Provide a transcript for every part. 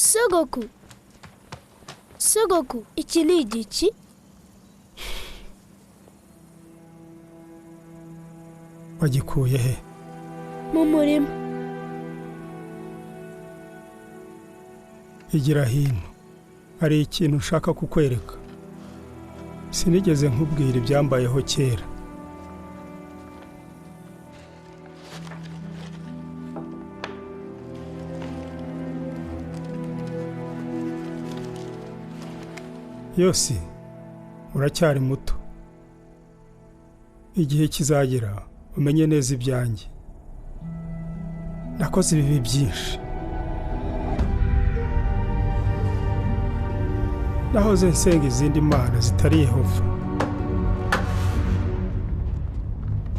Sogoku, Sogoku, iki ni igiki? Wagikuye he? Mu murima. Igira hino. Hari ikintu nshaka kukwereka. Sinigeze nkubwira ibyambayeho kera. Yosi, uracyari muto. Igihe kizagera umenye neza ibyanjye. Nakoze ibibi byinshi. Nahoze nsenga izindi mana zitari Yehova.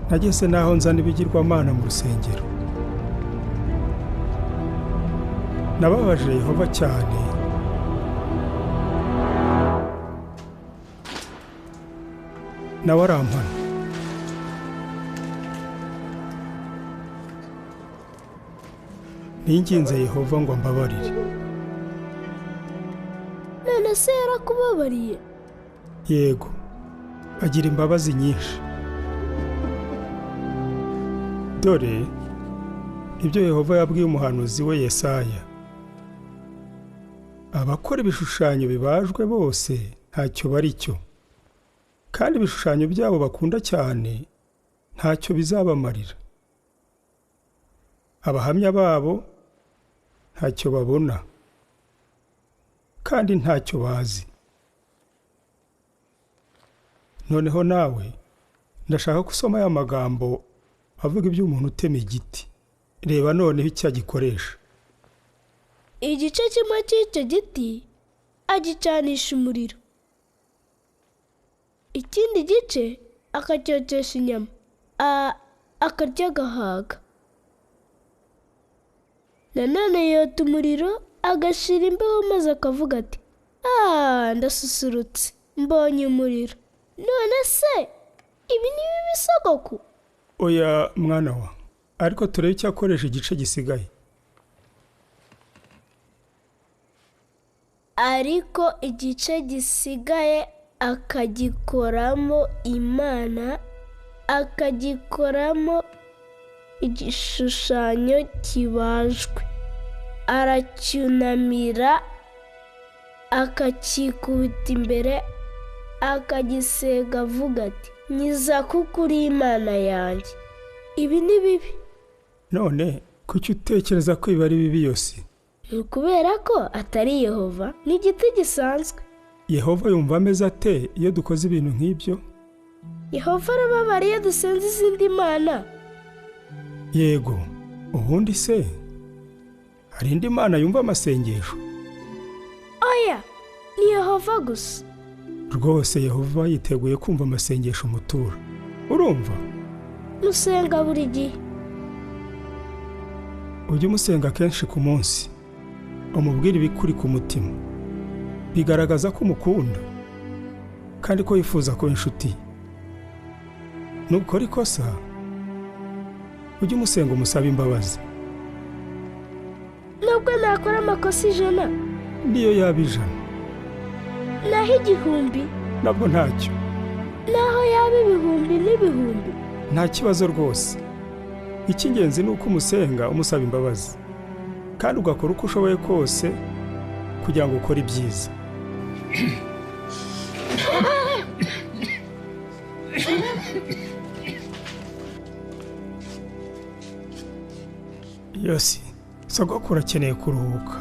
Nageze naho nzana ibigirwamana mu rusengero. Nababaje Yehova cyane. Nawe arampana. Ninginze Yehova ngo mbabarire. None se yarakubabariye? Yego, agira imbabazi nyinshi. Dore ibyo Yehova yabwiye umuhanuzi we Yesaya. Abakora ibishushanyo bibajwe bose ntacyo bari cyo. Kandi ibishushanyo byabo bakunda cyane ntacyo bizabamarira. Abahamya babo ntacyo babona kandi ntacyo bazi. Noneho nawe ndashaka gusoma aya magambo avuga iby'umuntu utema igiti. Reba noneho icyo agikoresha. Igice kimwe cy'icyo giti agicanisha umuriro, ikindi gice akacyotesha inyama akarya agahaga. Nanone yota umuriro agashira imbeho maze akavuga ati ndasusurutse mbonye umuriro. None se ibi ni bibi Sogoku? Oya mwana wa, ariko turebe icyo akoresha igice gisigaye. Ariko igice gisigaye akagikoramo imana, akagikoramo igishushanyo kibajwe, aracyunamira akakikubita imbere akagisega avuga ati nyiza kuko uri imana yanjye. Ibi ni bibi. None kuki utekereza ko ibi ari bibi Yosi? Ni ukubera ko atari Yehova, ni igiti gisanzwe. Yehova yumva ameze ate iyo dukoze ibintu nk'ibyo? Yehova arababara iyo dusenze izindi mana. Yego, ubundi se hari indi mana yumva amasengesho? Oya, ni Yehova gusa. Rwose Yehova yiteguye kumva amasengesho mutura. Urumva? Musenga buri gihe. Ujye umusenga kenshi ku munsi. Umubwire ibikuri ku mutima. Bigaragaza ko umukunda kandi ko yifuza kuba inshuti. Nukora ikosa ujye umusenga umusaba imbabazi. Nubwo nakora amakosa 100, niyo yaba 100, naho 1000, nabwo ntacyo. Naho yaba 1000 n'ibihumbi, nta kibazo rwose. Icy'ingenzi ni uko umusenga umusaba imbabazi kandi ugakora uko ushoboye kose kugira ngo ukore ibyiza. Yosi, Sogoku akeneye kuruhuka.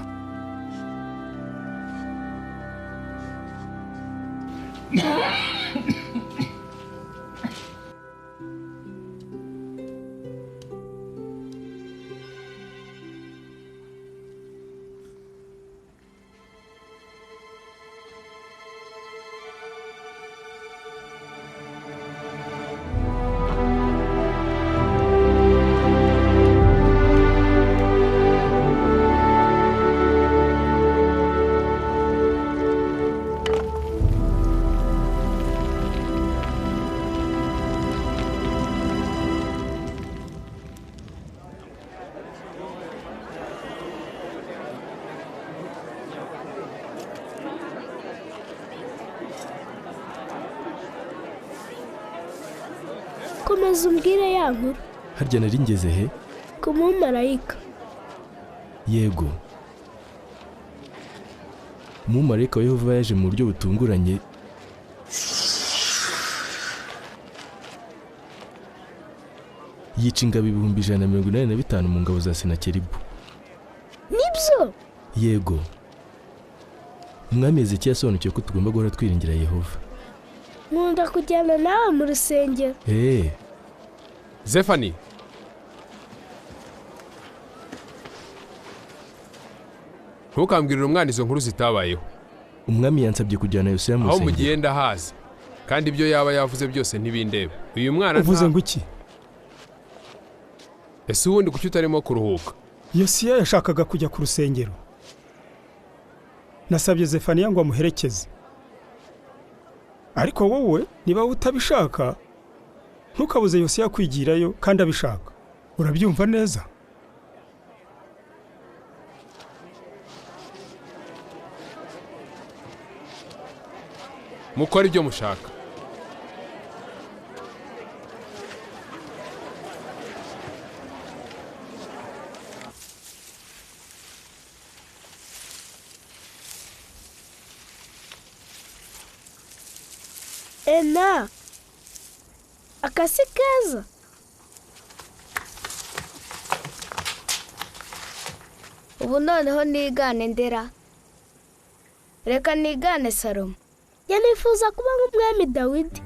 komeza umbwire ya nkuru. Harya nari ngeze he? Ku mumarayika. Yego. Umumarayika wa Yehova yaje mu buryo butunguranye. Yica ingabo 185 mu ngabo za Senakeribu. Nibyo? Yego. Umwami Hezekiya yasobanukiwe ko tugomba guhora twiringira Yehova. Nkunda kujyana nawe mu rusengero. Zefani. Ntukambwirire umwana izo nkuru zitabayeho. Umwami yansabye kujyana Yosuwa mu rusengero. Aho mugenda haza. Kandi ibyo yaba yavuze byose ntibindeba. Uyu mwana uvuze ngo iki? Ese ubundi kuki utarimo kuruhuka? Yosuwa yashakaga kujya ku rusengero. Nasabye Zefaniya ngo amuherekeze. Ariko wowe niba utabishaka ntukabuze Yosuwa kwigirayo kandi abishaka. Urabyumva neza? Mukora ibyo mushaka. Ena, akasi keza. Ubu noneho nigane Ndera. Reka nigane Salomo. Yanifuza kuba nk'umwami Dawidi.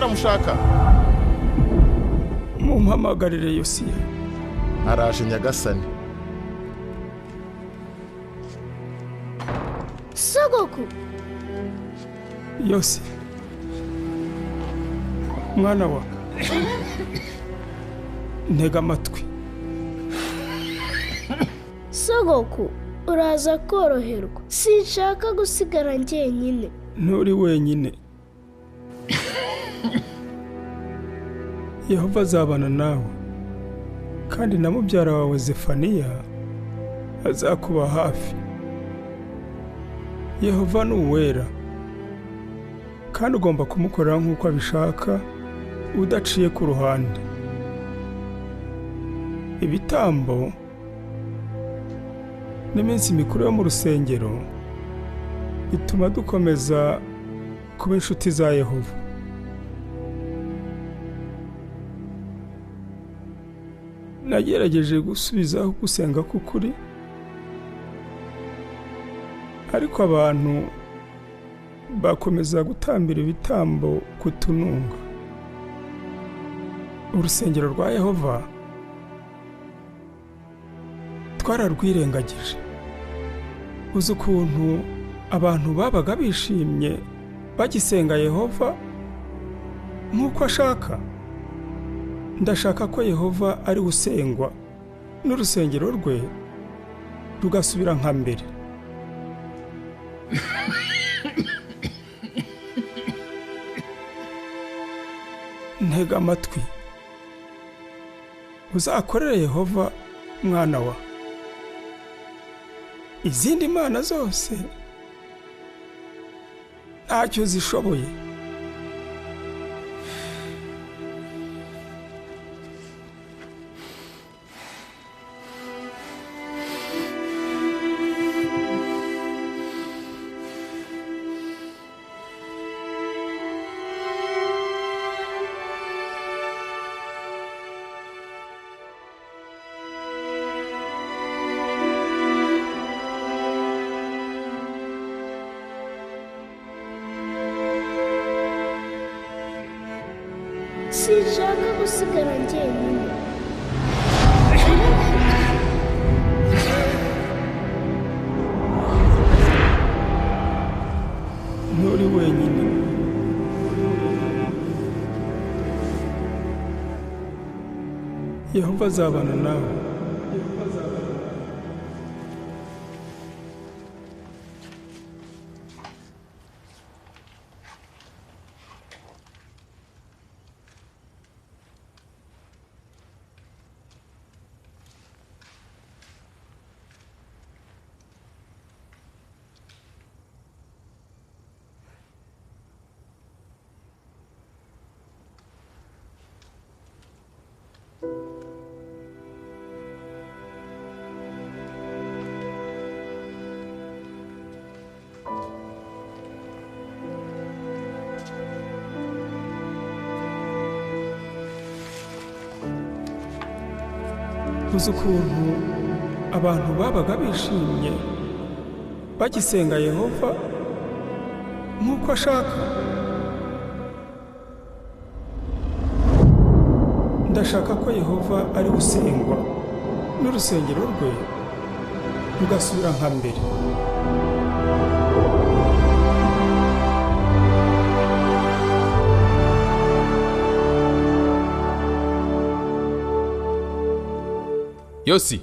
Mushaka mumpamagarire Yosuwa. Araje nyagasani. Sogoku. Yosuwa, mwana wa ntega amatwi. Sogoku, uraza koroherwa. Sinshaka gusigara njyenyine. Nturi wenyine. Yehova azabana nawe kandi na mubyara wawe Zefaniya azakuba hafi. Yehova ni uwera kandi ugomba kumukorera nk'uko abishaka udaciye ku ruhande. Ibitambo n'iminsi mikuru yo mu rusengero bituma dukomeza kuba inshuti za Yehova. Nagerageje gusubizaho gusenga k'ukuri, ariko abantu bakomeza gutambira ibitambo kutununga. Urusengero rwa Yehova twararwirengagije. Uzi ukuntu abantu babaga bishimye bagisenga Yehova nk'uko ashaka. Ndashaka ko Yehova ari usengwa n'urusengero rwe rugasubira nka mbere. Ntega amatwi. Uzakorere Yehova mwana wa. Izindi mana zose ntacyo zishoboye. Sinshaka gusigara njyenyine. Nturi wenyine. Yehova azabana nawe. Uzi ukuntu abantu babaga bishimye bagisenga Yehova nk'uko ashaka. Ndashaka ko Yehova ari usengwa n'urusengero rwe rugasubira nka mbere. Yosi,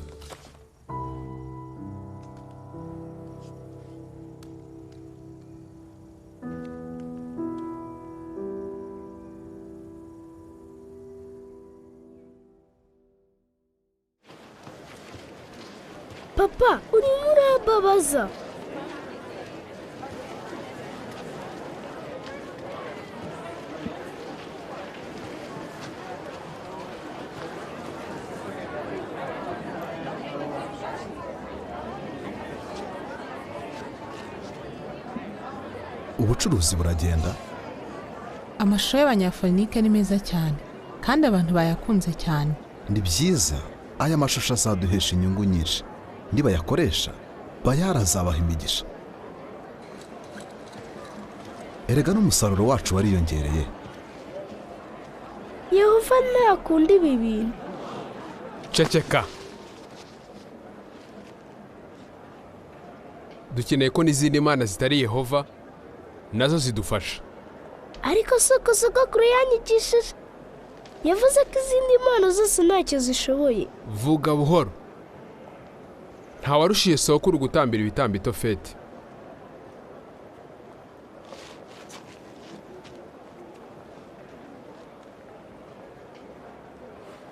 papa urimo urababaza. Ubucuruzi buragenda. Amashusho y'abanyafonike ni meza cyane kandi abantu bayakunze cyane. Ni byiza, aya mashusho azaduhesha inyungu nyinshi. Nibayakoresha bayara azabaha imigisha. Erega n'umusaruro wacu wariyongereye. Yehova ntakunda ibi bintu. ceceka. Dukeneye ko n'izindi mana zitari Yehova nazo zidufasha. Ariko sogokuru yanyigishije. Yavuze ko izindi mana zose ntacyo zishoboye. Vuga buhoro. Ntawarushiye sokuru gutambira ibitambo itofeti.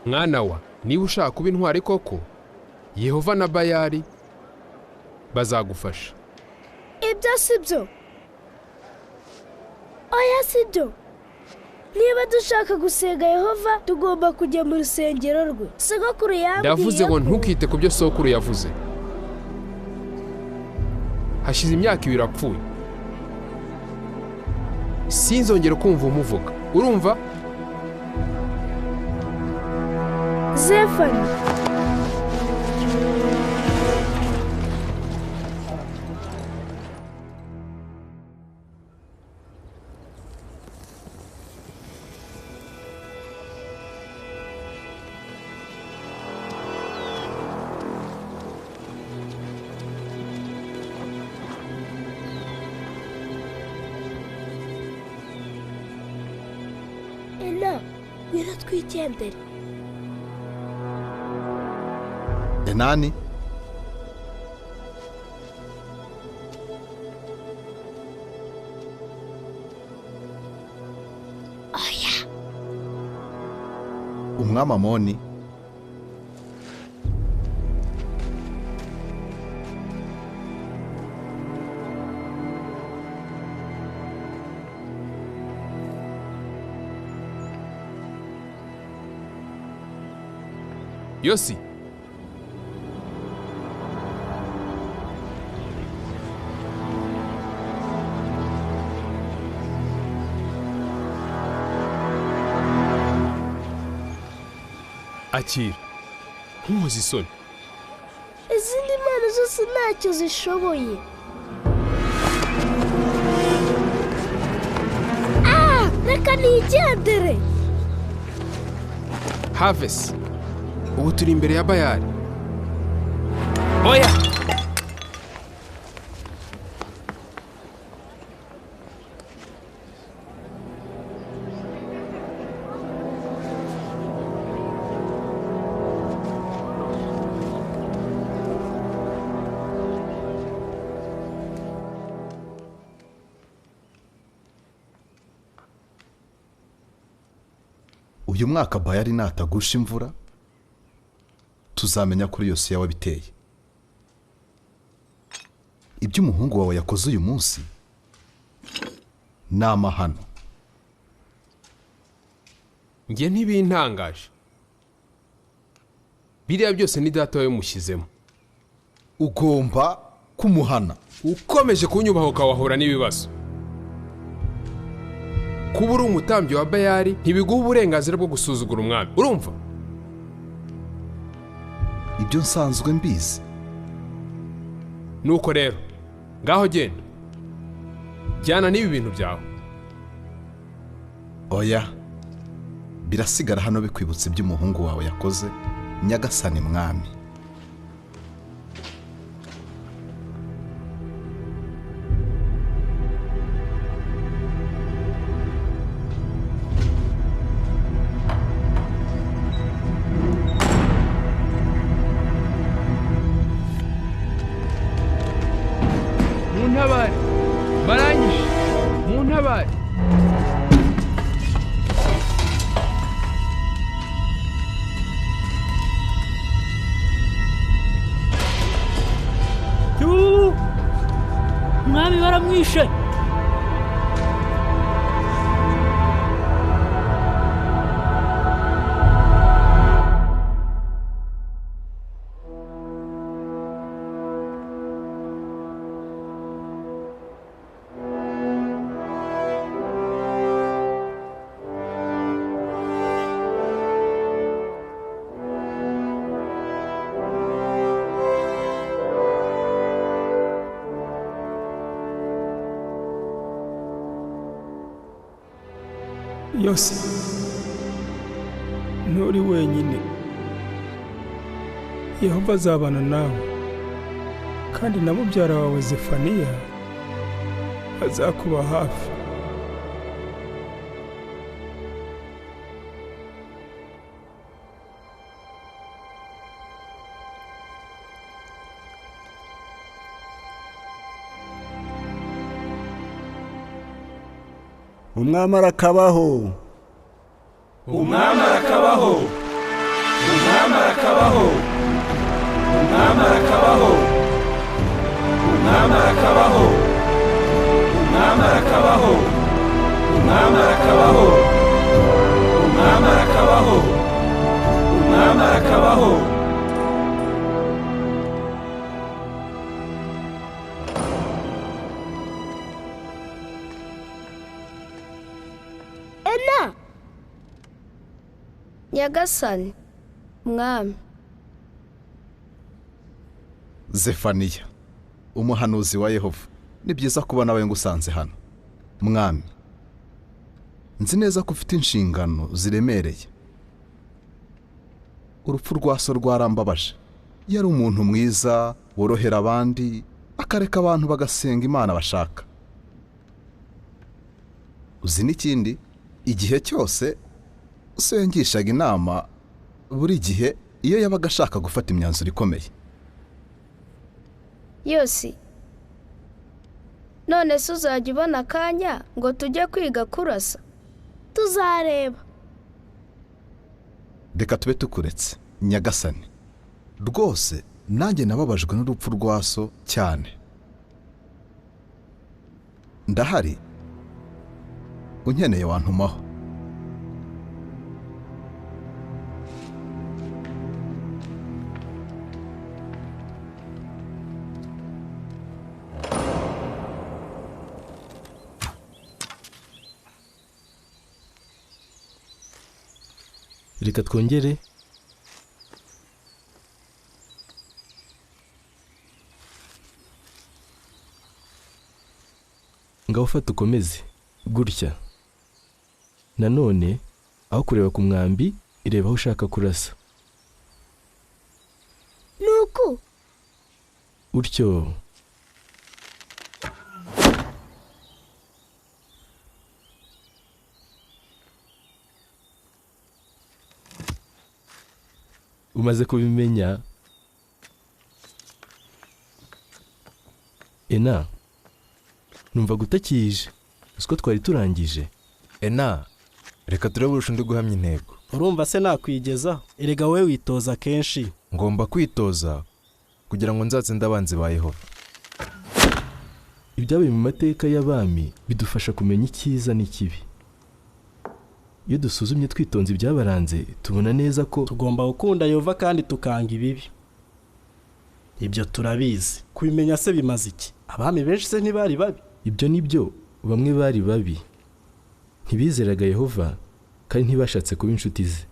Mwana wa, niba ushaka kuba intwari koko, Yehova na Bayali bazagufasha. Ibyo si byo. Oya si byo. Niba dushaka gusenga Yehova tugomba kujya mu rusengero rwe. Sogokuru yambwiye. Ndavuze ngo ntukite ku byo sokuru yavuze. Hashize imyaka 2 apfuye. Sinzongera kumva umuvuga. Urumva? Zefani. Ena, ngwino twigendere. Enani? Oya. Umwami Amoni? Yosi. Akira. Ntuzi isoni. Izindi mana zose ntacyo zishoboye. Reka nigendere. Harvest. Ubu turi imbere ya Bayali. Oya! uyu mwaka bayari natagusha imvura tuzamenya kuri Yosuwa wabiteye. Ibyo umuhungu wawe yakoze uyu munsi ni amahano. Njye ntibintangaje. Biriya byose ni data wawe mushyizemo. Ugomba kumuhana. Ukomeje kunyubaho ukawahura n'ibibazo. Kuba uri umutambyi wa Bayari ntibiguha uburenganzira bwo gusuzugura umwami. Urumva? Ibyo nsanzwe mbizi. Nuko rero, ngaho genda. Jyana n'ibi bintu byawe. Oya. Birasigara hano bikwibutsa ibyo umuhungu wawe yakoze, nyagasani mwami. Muntabare. Baranyishe. Muntabare. Mwami baramwishe. Yose nturi wenyine. Yehova azabana nawe, kandi na mubyara wawe Zefaniya azakuba hafi. Umwami arakabaho. Umwami arakabaho. Umwami arakabaho. Umwami arakabaho. Umwami arakabaho. Umwami arakabaho. Umwami arakabaho. Umwami arakabaho. Umwami arakabaho. Ena. Nyagasani mwami. Zefaniya, umuhanuzi wa Yehova, ni byiza kuba nawe ngusanze hano. Mwami, nzi neza ko ufite inshingano ziremereye. Urupfu rwa so rwarambabaje. Yari umuntu mwiza, worohera abandi, akareka abantu bagasenga Imana bashaka. Uzi n'ikindi, igihe cyose usengishaga inama, buri gihe iyo yabaga ashaka gufata imyanzuro ikomeye. Yosi, none se uzajya ubona akanya ngo tujye kwiga kurasa? Tuzareba. Reka tube tukuretse, nyagasani. Rwose nanjye nababajwe n'urupfu rwa so cyane. Ndahari. Unkeneye wantumaho. Reka twongere. Ngaho fata ukomeze gutya. Nanone aho kureba ku mwambi, ireba aho ushaka kurasa. Nuko utyo. Umaze kubimenya. Ena, numva gutakije. Usko twari turangije. Ena, reka turebe urusha undi guhamya intego. urumva se nakwigezaho? Erega wowe witoza kenshi. Ngomba kwitoza kugira ngo nzatsinde abanzi ba Yehova. Ibyabaye mu mateka y'abami bidufasha kumenya icyiza n'ikibi. Iyo dusuzumye twitonze ibyabaranze tubona neza ko tugomba gukunda Yehova kandi tukanga ibibi. Ibyo turabizi. Kubimenya se bimaze iki? Abami benshi se ntibari babi? Ibyo nibyo, bamwe bari babi. Ntibizeraga Yehova kandi ntibashatse kuba inshuti ze.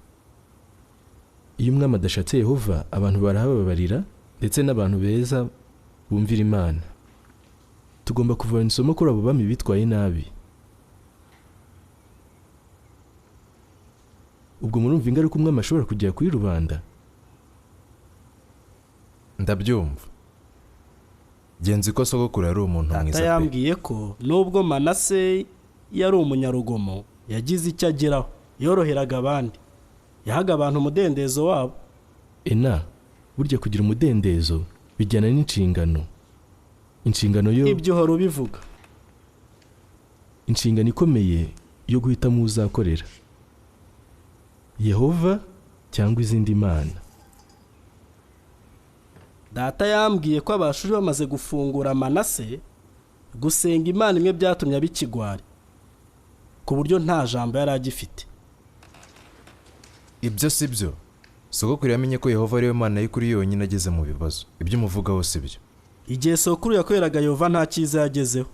Iyo umwami adashatse Yehova, abantu barahababarira ndetse n'abantu beza bumvira Imana. Tugomba kuvana isomo kuri abo bami bitwaye nabi. Ubwo murumva ingaruka umwami ashobora kujya kuri rubanda? Ndabyumva. Genzi ko sogokuru yari umuntu mwiza pe. Yambwiye ko nubwo Manase yari umunyarugomo, yagize icyo ageraho, yoroheraga abandi, yahaga abantu umudendezo wabo. Burya kugira umudendezo bijyana n'inshingano. Inshingano yo ibyo uhora ubivuga. Inshingano ikomeye yo guhitamo uzakorera, Yehova cyangwa izindi mana. Data yambwiye ko abashuri bamaze gufungura Manase, gusenga Imana imwe byatumye abikigwari, ku buryo nta jambo yari agifite. Ibyo si byo. Sogokuru yamenye ko Yehova ariwe Mana y'ukuri yonyine ageze mu bibazo. Ibyo umuvugaho si byo. Igihe sogokuru yakoreraga Yehova nta cyiza yagezeho.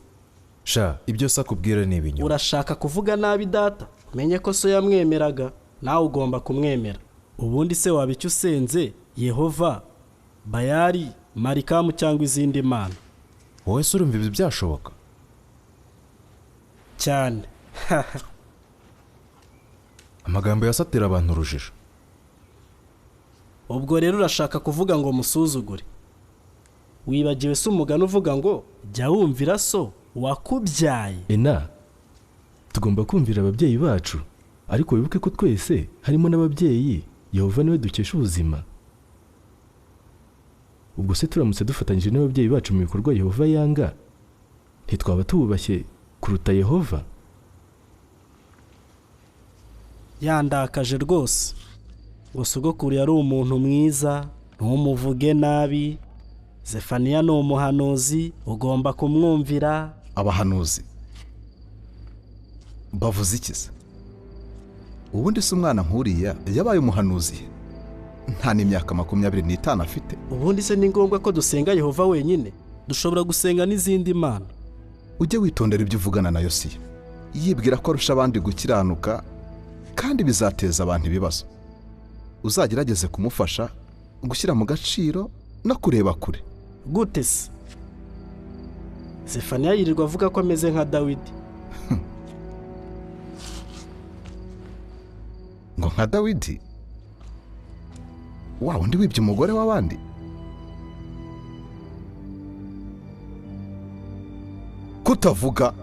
Ibyo se akubwira ni ibinyoma. Urashaka kuvuga nabi data? Menye ko so yamwemeraga, nawe ugomba kumwemera. Ubundi se waba icyo usenze Yehova, Bayali, Marikamu cyangwa izindi mana? Wowe se urumva ibyo byashoboka? Cyane. Amagambo yasatira abantu urujijo. Ubwo rero urashaka kuvuga ngo musuzugure? Wibagiwe se umugani uvuga ngo jya wumvira so wakubyaye? Tugomba kumvira ababyeyi bacu, ariko wibuke ko twese harimo n'ababyeyi Yehova niwe dukesha ubuzima. Ubwo se turamutse dufatanyije n'ababyeyi bacu mu bikorwa Yehova yanga, ntitwaba tububashye kuruta Yehova? Yandakaje rwose. Ngo sogokuru yari umuntu mwiza, ntumuvuge nabi. Zefaniya ni umuhanuzi, ugomba kumwumvira. Abahanuzi bavuze iki se? Ubundi se umwana nkuriya yabaye umuhanuzi? Nta n'imyaka 25 afite. Ubundi se ni ngombwa ko dusenga Yehova wenyine? Dushobora gusenga n'izindi mana. Ujye witondera ibyo uvugana na Yosuwa. Yibwira ko arusha abandi gukiranuka kandi bizateza abantu ibibazo. Uzagerageze kumufasha gushyira mu gaciro no kureba kure. Gute se? Zefaniya yirirwa avuga ko ameze nka Dawidi. Ngo nka Dawidi? Wa undi wibye umugore w'abandi? Kutavuga.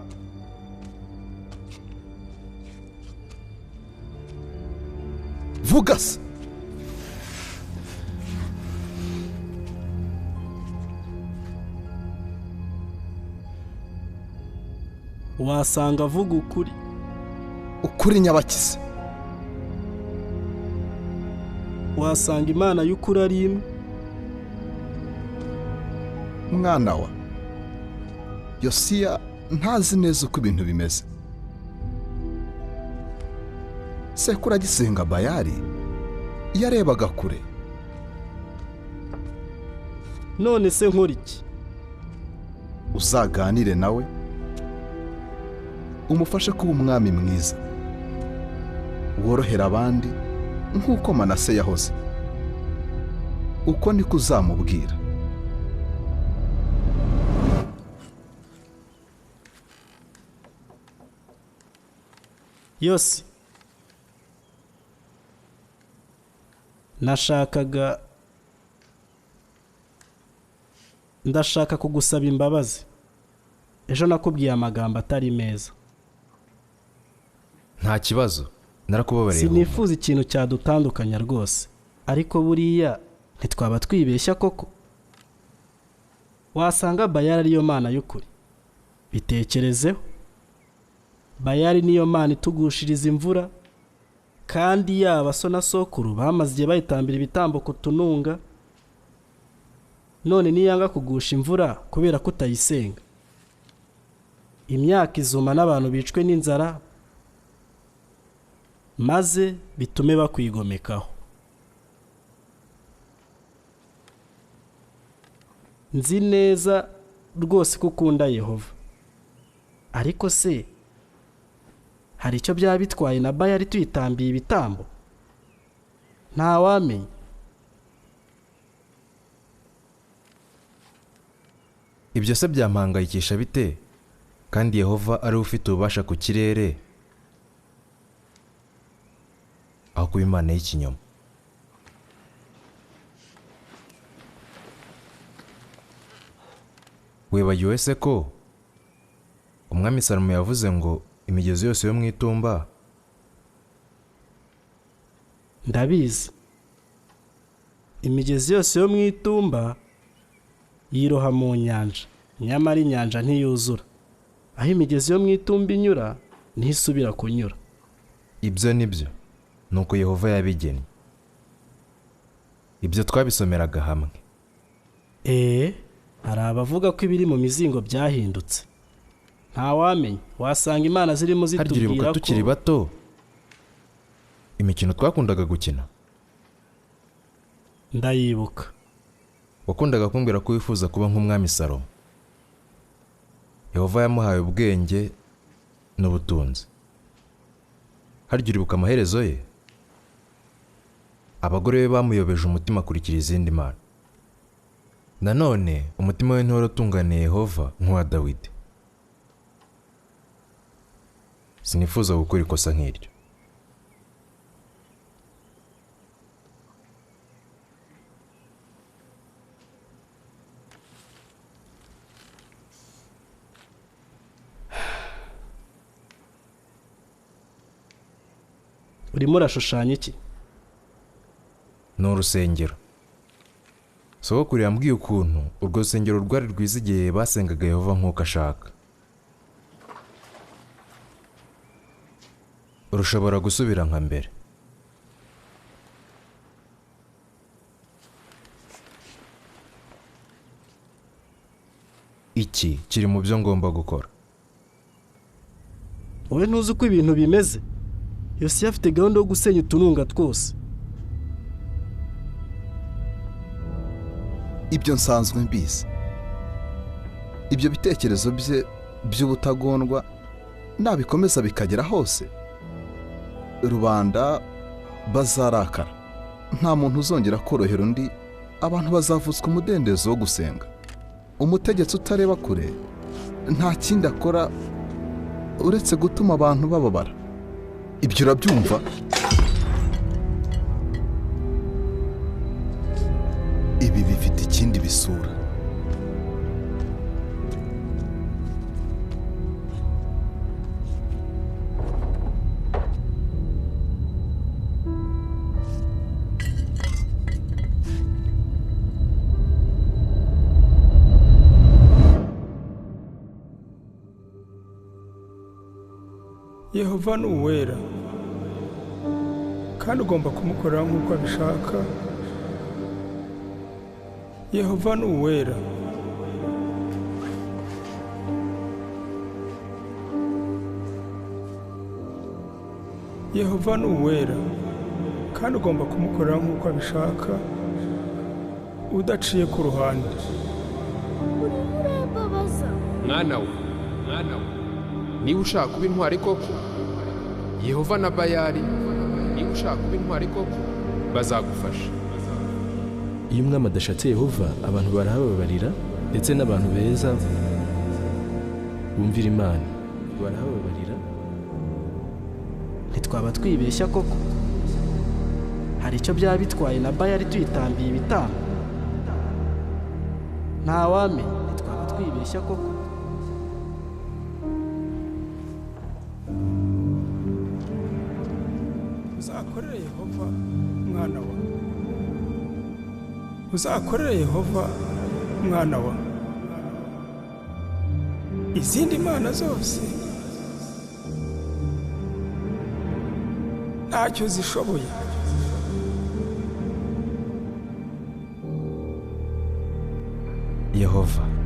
Vuga se. Wasanga avuga ukuri. Ukuri nyabakize. Wasanga Imana y'ukuri ari imwe. Mwana wa Yosuwa ntazi neza uko ibintu bimeze. Sekuru agisenga Bayali yarebaga kure. None se nkora iki? Uzaganire nawe, umufashe kuba umwami mwiza, worohera abandi nk'uko Manase yahoze. Uko niko uzamubwira. Yose ndashaka kugusaba imbabazi. Ejo nakubwiye amagambo atari meza. Nta kibazo, narakubabariye. Sinifuza ikintu cyadutandukanya rwose, ariko buriya ntitwaba twibeshya koko. Wasanga Bayali ariyo mana y'ukuri. Bitekerezeho. Bayali niyo mana itugushiriza imvura, kandi yaba so na sokuru bamaze igihe bayitambira ibitambo ku tununga, none niyanga kugusha imvura kubera ko utayisenga, imyaka izuma n'abantu bicwe n'inzara, maze bitume bakwigomekaho. Nzi neza rwose ko ukunda Yehova, ariko se hari icyo byaba bitwaye na Bayali tuyitambiye ibitambo? Ntawamenya. ibyo se byampangayikisha bite kandi Yehova ari we ufite ububasha ku kirere aho kuba imana y'ikinyoma? Wibagiwe se ko umwami Salomo yavuze ngo imigezi yose yo mu itumba? Ndabizi, imigezi yose yo mu itumba yiroha mu nyanja, nyamara inyanja ntiyuzura. Aho imigezi yo mu itumba inyura ntisubira kunyura. Ibyo nibyo, nuko Yehova yabigennye. Ibyo twabisomeraga hamwe. Hari abavuga ko ibiri mu mizingo byahindutse. Ntawamenya, wasanga imana zirimo zitubwira ko tukiri bato imikino twakundaga gukina. Ndayibuka. Wakundaga kumbwira ko wifuza kuba nk'umwami Salomo. Yehova yamuhaye ubwenge n'ubutunzi. Harya uribuka amaherezo ye? Abagore be bamuyobeje umutima akurikira izindi mana. Nanone umutima we ntiwari utunganiye Yehova nk'uwa Dawidi. Sinifuza gukora ikosa nk'iryo. Urimo urashushanya iki? Ni urusengero. Sogokuru yambwiye ukuntu urwo rusengero rwari rwiza igihe basengaga Yehova nk'uko ashaka. Rushobora gusubira nka mbere. Iki kiri mu byo ngomba gukora. Wowe ntuzi uko ibintu bimeze? Yosuwa afite gahunda yo gusenya utununga twose. Ibyo nsanzwe mbizi. Ibyo bitekerezo bye by'ubutagondwa nabikomeza bikagera hose, rubanda bazarakara. Nta muntu uzongera korohera undi, abantu bazavutswa umudendezo wo gusenga. Umutegetsi utareba kure nta kindi akora uretse gutuma abantu bababara. Ibyo urabyumva? Ibi bifite ikindi bisura. Yehova ni uwera kandi ugomba kumukorera nk'uko abishaka. Yehova ni uwera. Yehova ni uwera kandi ugomba kumukorera nk'uko abishaka udaciye ku ruhande. Mwana we, niba ushaka kuba intwari koko, Yehova na Bayali, niba ushaka kuba intwari koko, bazagufasha. Iyo umwami adashatse Yehova, abantu barahababarira, ndetse n'abantu beza bumvira Imana barahababarira. Ntitwaba twibeshya koko? Hari icyo byaba bitwaye na Bayali tuyitambiye ibitambo? Ntawamenya, ntitwaba twibeshya koko? Uzakorere Yehova mwana wa. Uzakorere Yehova mwana wa. Izindi mana zose ntacyo zishoboye. Yehova